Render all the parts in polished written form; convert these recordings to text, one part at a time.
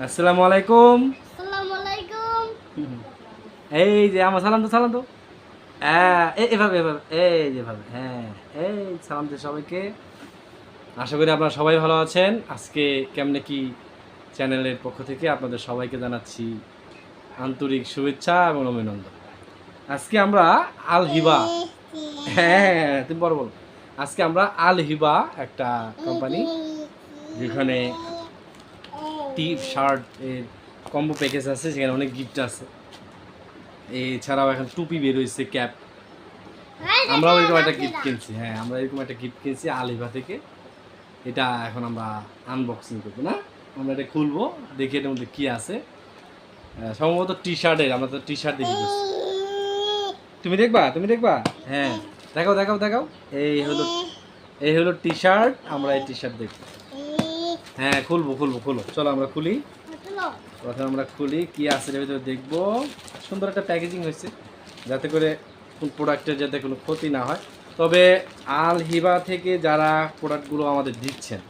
আসসালামু আলাইকুম। আসসালামু আলাইকুম। এই যে আমার সালাম তো হ্যাঁ এভাবে এভাবে এই যেভাবে হ্যাঁ এই সালাম দিই সবাইকে। আশা করি আপনারা সবাই ভালো আছেন। আজকে কেমনে কি চ্যানেলের পক্ষ থেকে আপনাদের সবাইকে জানাচ্ছি আন্তরিক শুভেচ্ছা এবং অভিনন্দন। আজকে আমরা আল হিবা তুমি বড় বলো। আজকে আমরা আল হিবা একটা কোম্পানি যেখানে টি শার্ট এর কম্বো প্যাকেজ আছে, সেখানে অনেক গিফট আছে। এছাড়াও এখন টুপি বের হয়েছে, ক্যাপ। আমরাও এরকম একটা গিফট কিনছি। হ্যাঁ, আমরা এরকম একটা গিফট কিনছি আলিভা থেকে। এটা এখন আমরা আনবক্সিং করবো না, আমরা এটা খুলবো, দেখি এটার মধ্যে কি আছে। সম্ভবত টি শার্টের, আমরা তো টি শার্ট দেখি। তুমি দেখবা হ্যাঁ, দেখাও। এই হলো টি শার্ট। আমরা এই টি শার্ট দেখবো। হ্যাঁ, খুলবো। চলো আমরা খুলি। প্রথমে আমরা খুলি, কি আছে এর ভিতরে দেখবো। সুন্দর একটা প্যাকেজিং হয়েছে, যাতে করে কোন প্রোডাক্টের যাতে কোনো ক্ষতি না হয়। তবে আল হিবা থেকে যারা প্রোডাক্টগুলো আমাদের দিচ্ছেন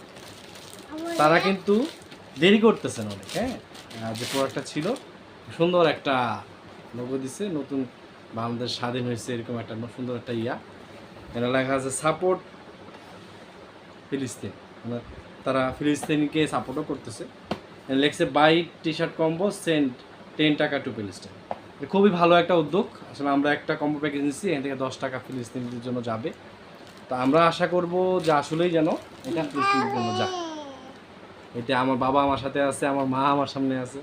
তারা কিন্তু দেরি করতেছেন অনেক। হ্যাঁ, যে প্রোডাক্টটা ছিল সুন্দর একটা লোগো দিছে, নতুন বাংলাদেশ স্বাধীন হয়েছে এরকম একটা সুন্দর একটা এটা লেখা আছে সাপোর্ট ফিলিস্তিন। তারা ফিলিস্তিনকে সাপোর্টও করতেছে। লেখছে buy T shirt combo cent 10 টাকা টু ফিলিস্তিন। খুবই ভালো একটা উদ্যোগ। আসলে আমরা একটা কম্বো প্যাকেজ নিচ্ছি, এখান থেকে 10 টাকা ফিলিস্তিনের জন্য যাবে। তো আমরা আশা করব যে আসলেই যেন এটা ফিলিস্তিনের জন্য যায়। এটা আমার বাবা আমার সাথে আছে, আমার মা আমার সামনে আছে।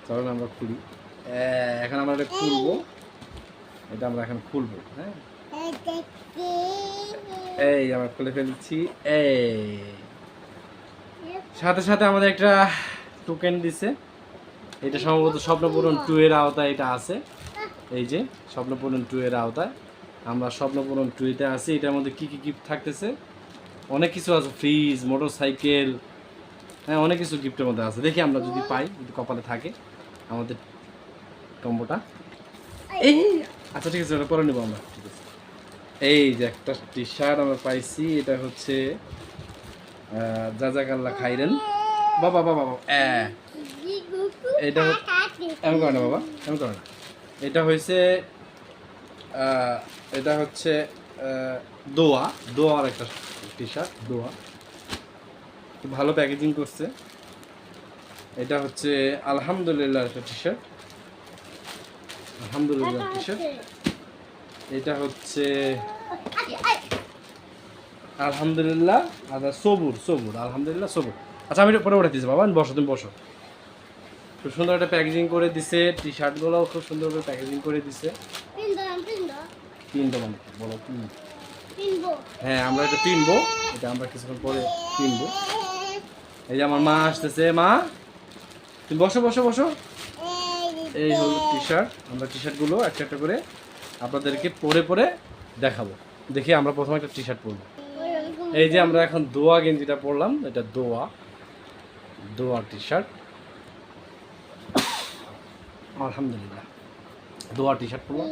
চলো আমরা খুলি। এখন আমরা এটা খুলবো। এটা আমরা এখন খুলবো। হ্যাঁ, এই আমরা খুলে ফেলছি। সাথে সাথে আমাদের একটা টোকেন দিছে। এটা সম্ভবত স্বপ্নপূরণ 2 এর আওতায় এটা আছে। এই যে স্বপ্নপূরণ 2 এর আওতায় আমরা স্বপ্নপূরণ 2-তে আছি। এটার মধ্যে কি কি গিফট থাকতেছে, অনেক কিছু আছে। ফ্রিজ, মোটরসাইকেল, হ্যাঁ অনেক কিছু গিফটের মধ্যে আছে। দেখি আমরা যদি পাই, যদি কপালে থাকে আমাদের কম্বোটা। এই আচ্ছা ঠিক আছে, ওটা পরে নেবো আমরা। ঠিক আছে, এই যে একটা টি শার্ট আমরা পাইছি। এটা হচ্ছে জাজাকাল্লা খাইরেন। বাবা এটা এমন করে না বাবা, এমন করে না। এটা হচ্ছে দোয়ার একটা টি শার্ট। দোয়া খুব ভালো প্যাকেজিং করছে। এটা হচ্ছে আলহামদুলিল্লাহ একটা টি শার্ট। আলহামদুলিল্লাহ টি শার্ট। এটা হচ্ছে আলহামদুলিল্লাহ সবুর আলহামদুলিল্লাহ সবুর। আচ্ছা আমি পরে উঠে দিচ্ছি বাবা, তুমি বসো। খুব সুন্দর একটা প্যাকেজিং করে দিছে। টি শার্টগুলোও খুব সুন্দরভাবে প্যাকেজিং করে দিছে। পিনবো মানে বলো পিনবো? হ্যাঁ, আমরা এটা পিনবো। এটা আমরা কিছুক্ষণ পরে পিনবো। এই যে আমার মা আসতেছে। মা তুমি বসো। এই হলো টি শার্ট। আমরা টি শার্টগুলো একটা একটা করে আপনাদেরকে পরে দেখাবো। দেখি আমরা প্রথমে একটা টি শার্ট পরবো। এই যে আমরা এখন দোয়া গেঞ্জিটা পরলাম। এটা দোয়া টি শার্ট। আলহামদুলিল্লাহ দোয়া টি শার্ট পরলাম।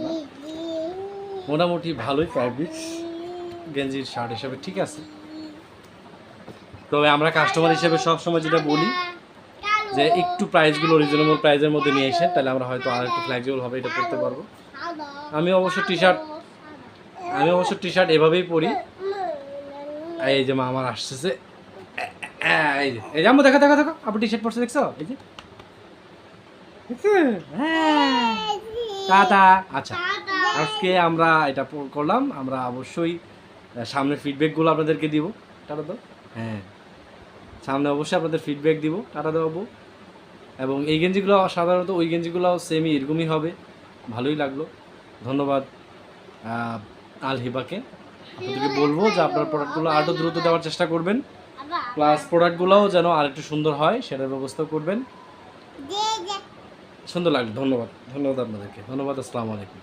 মোটামুটি ভালোই ফ্যাব্রিক্স গেঞ্জির শার্ট হিসাবে ঠিক আছে। তবে আমরা কাস্টমার হিসেবে সবসময় যেটা বলি যে একটু প্রাইসগুলো রিজনেবল প্রাইসের মধ্যে নিয়ে এসে, তাহলে আমরা হয়তো আর একটু ফ্লেক্সিবল হবে এটা করতে পারবো। আমি অবশ্য টি শার্ট এভাবেই পরি। এই যে মা আমার আসতেছে। এই যে আমি দেখো আপনি টি শার্ট পরছে, দেখছো? এই যে টাটা। আচ্ছা, আজকে আমরা এটা করলাম। আমরা অবশ্যই সামনে ফিডব্যাকগুলো আপনাদেরকে দিব। টাটা দাও। হ্যাঁ, সামনে অবশ্যই আপনাদের ফিডব্যাক দিব। টাটা দেবো। এবং এই গেঞ্জিগুলো সাধারণত ওই গেঞ্জিগুলো সেমই এরকমই হবে। ভালোই লাগলো। ধন্যবাদ আল হিবাকে। আপনাদেরকে বলবো যে আপনার প্রোডাক্টগুলো আরও দ্রুত দেওয়ার চেষ্টা করবেন, প্লাস প্রোডাক্টগুলোও যেন আরেকটু সুন্দর হয় সেটার ব্যবস্থা করবেন। সুন্দর লাগলো। ধন্যবাদ আপনাদেরকে। ধন্যবাদ। আসসালামু আলাইকুম।